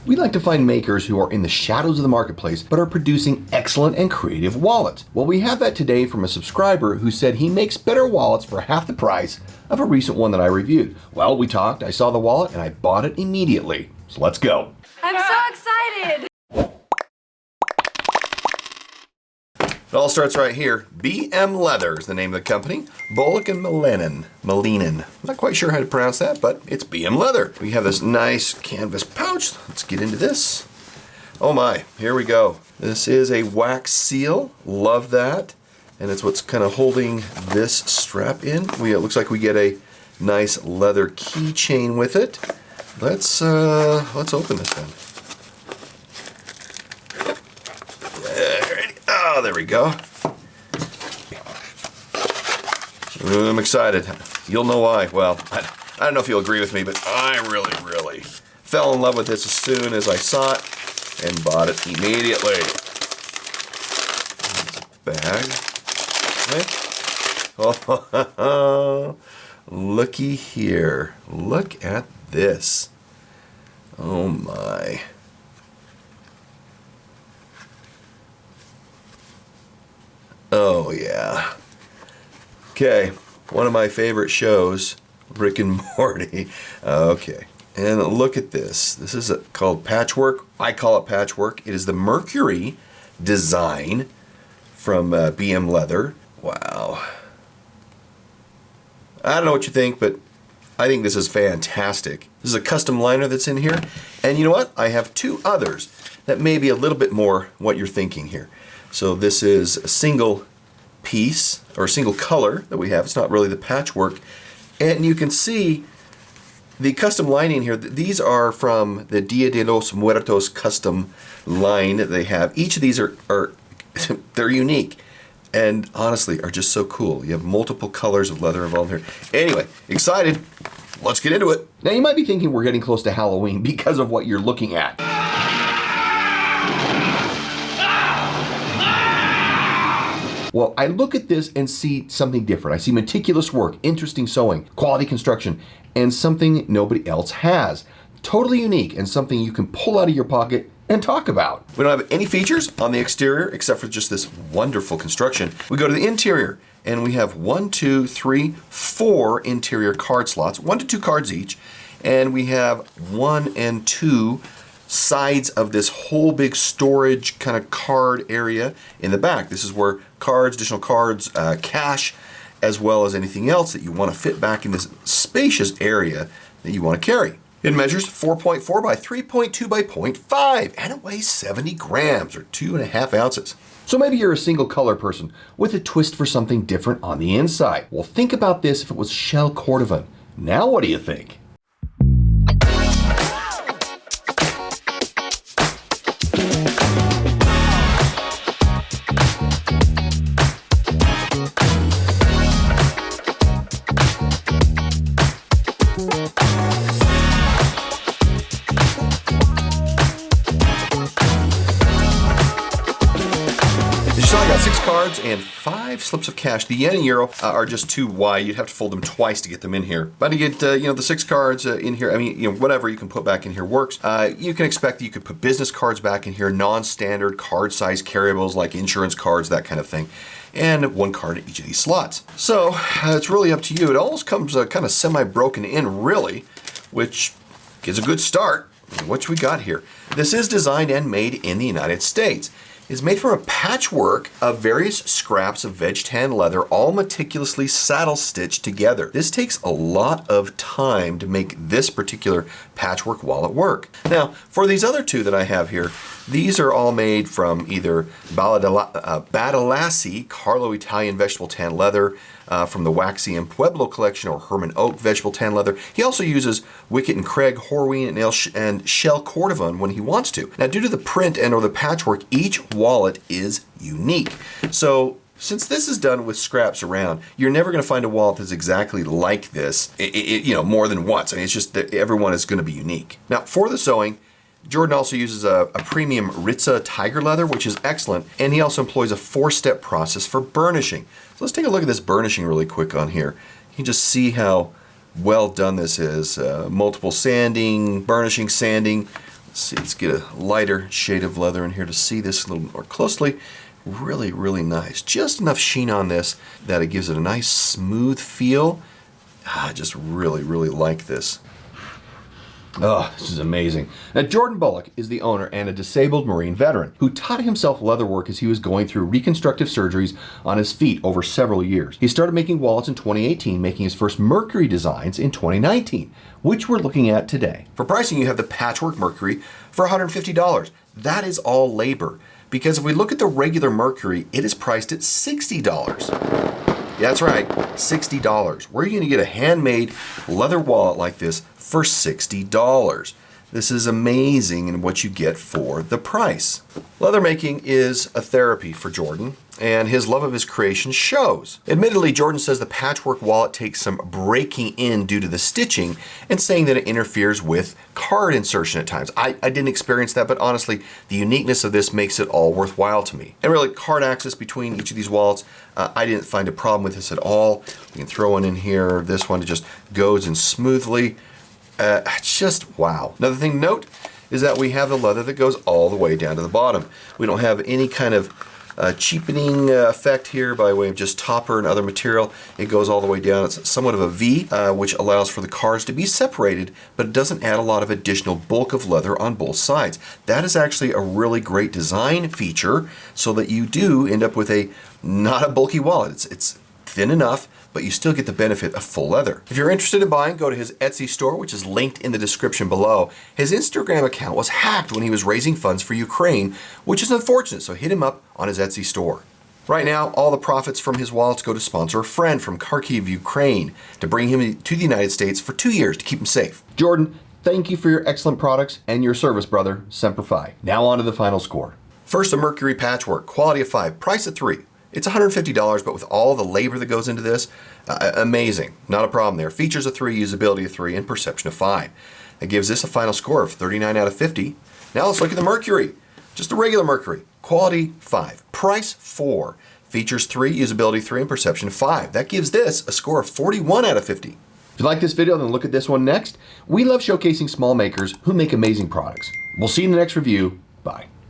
We like to find makers who are in the shadows of the marketplace but are producing excellent and creative wallets. Well, we have that today from a subscriber who said he makes better wallets for half the price of a recent one that I reviewed. Well, we talked, I saw the wallet, and I bought it immediately. So let's go. I'm so excited! It all starts right here. BM Leather is the name of the company. Bullock and Malinin. I'm not quite sure how to pronounce that, but it's BM Leather. We have this nice canvas pouch. Let's get into this. Oh my, here we go. This is a wax seal. Love that. And it's what's kind of holding this strap in. It looks like we get a nice leather keychain with it. Let's open this then. Oh, there we go. I'm excited. You'll know why. Well, I don't know if you'll agree with me, but I really fell in love with this as soon as I saw it and bought it immediately. Bag. Okay. Oh, looky here. Look at this. Oh my. Oh yeah. Okay, one of my favorite shows, Rick and Morty. Okay, and look at this. This is called patchwork. I call it patchwork. It is the Mercury design from BM Leather. Wow. I don't know what you think, but I think this is fantastic. This is a custom liner that's in here. And you know what? I have two others that may be a little bit more what you're thinking here. So this is a single piece or a single color that we have. It's not really the patchwork. And you can see the custom lining here. These are from the Dia de los Muertos custom line that they have. Each of these are they're unique and honestly are just so cool. You have multiple colors of leather involved here. Anyway, excited. Let's get into it. Now you might be thinking we're getting close to Halloween because of what you're looking at. Well, I look at this and see something different. I see meticulous work, interesting sewing, quality construction, and something nobody else has. Totally unique and something you can pull out of your pocket and talk about. We don't have any features on the exterior except for just this wonderful construction. We go to the interior and we have 1, 2, 3, 4 interior card slots, 1 to 2 cards each, and we have 1 and 2 sides of this whole big storage kind of card area in the back. This is where cards, additional cards, cash, as well as anything else that you want to fit back in this spacious area that you want to carry. It measures 4.4 by 3.2 by 0.5 and it weighs 70 grams or 2.5 ounces. So maybe you're a single color person with a twist for something different on the inside. Well, think about this if it was shell cordovan. Now what do you think? So I got 6 cards and 5 slips of cash. The yen and euro are just too wide. You'd have to fold them twice to get them in here. But to get the 6 cards in here, I mean, whatever you can put back in here works. You can expect that you could put business cards back in here, non-standard card size carryables like insurance cards, that kind of thing. And 1 card at each of these slots. So it's really up to you. It almost comes kind of semi-broken in, really, which is a good start. What we got here? This is designed and made in the United States. It's made from a patchwork of various scraps of veg tan leather, all meticulously saddle stitched together. This takes a lot of time to make this particular patchwork wallet work. Now, for these other 2 that I have here, these are all made from either Badalassi Carlo Italian vegetable tan leather, from the Waxy and Pueblo collection, or Herman Oak vegetable tan leather. He also uses Wickett and Craig Horween and Shell Cordovan when he wants to. Now, due to the print and or the patchwork, each wallet is unique. So since this is done with scraps around, you're never going to find a wallet that's exactly like this, more than once. I mean, it's just that everyone is going to be unique. Now, for the sewing, Jordan also uses a premium Ritza tiger leather, which is excellent, and he also employs a 4-step process for burnishing. So let's take a look at this burnishing really quick on here. You can just see how well done this is. Multiple sanding, burnishing, sanding, Let's get a lighter shade of leather in here to see this a little more closely. Really, really nice. Just enough sheen on this that it gives it a nice smooth feel. I just really, really like this. Oh, this is amazing. Now, Jordan Bullock is the owner and a disabled Marine veteran who taught himself leatherwork as he was going through reconstructive surgeries on his feet over several years. He started making wallets in 2018, making his first Mercury designs in 2019, which we're looking at today. For pricing, you have the Patchwork Mercury for $150. That is all labor, because if we look at the regular Mercury, it is priced at $60. Yeah, that's right, $60. Where are you going to get a handmade leather wallet like this for $60? This is amazing in what you get for the price. Leather making is a therapy for Jordan, and his love of his creation shows. Admittedly, Jordan says the patchwork wallet takes some breaking in due to the stitching, and saying that it interferes with card insertion at times. I didn't experience that, but honestly, the uniqueness of this makes it all worthwhile to me. And really, card access between each of these wallets, I didn't find a problem with this at all. You can throw one in here. This one, it just goes in smoothly. Just wow. Another thing to note is that we have the leather that goes all the way down to the bottom. We don't have any kind of cheapening effect here by way of just topper and other material. It goes all the way down. It's somewhat of a V, which allows for the cards to be separated, but it doesn't add a lot of additional bulk of leather on both sides. That is actually a really great design feature, so that you do end up with not a bulky wallet. It's thin enough, but you still get the benefit of full leather. If you're interested in buying, go to his Etsy store, which is linked in the description below. His Instagram account was hacked when he was raising funds for Ukraine, which is unfortunate, so hit him up on his Etsy store. Right now, all the profits from his wallets go to sponsor a friend from Kharkiv, Ukraine, to bring him to the United States for 2 years to keep him safe. Jordan, thank you for your excellent products and your service, brother. Semper Fi. Now on to the final score. First, a Mercury Patchwork, quality of 5, price of 3. It's $150, but with all the labor that goes into this, amazing. Not a problem there. Features of 3, usability of 3, and perception of 5. That gives this a final score of 39 out of 50. Now let's look at the Mercury. Just the regular Mercury. Quality 5. Price 4. Features 3, usability 3, and perception 5. That gives this a score of 41 out of 50. If you like this video, then look at this one next. We love showcasing small makers who make amazing products. We'll see you in the next review. Bye.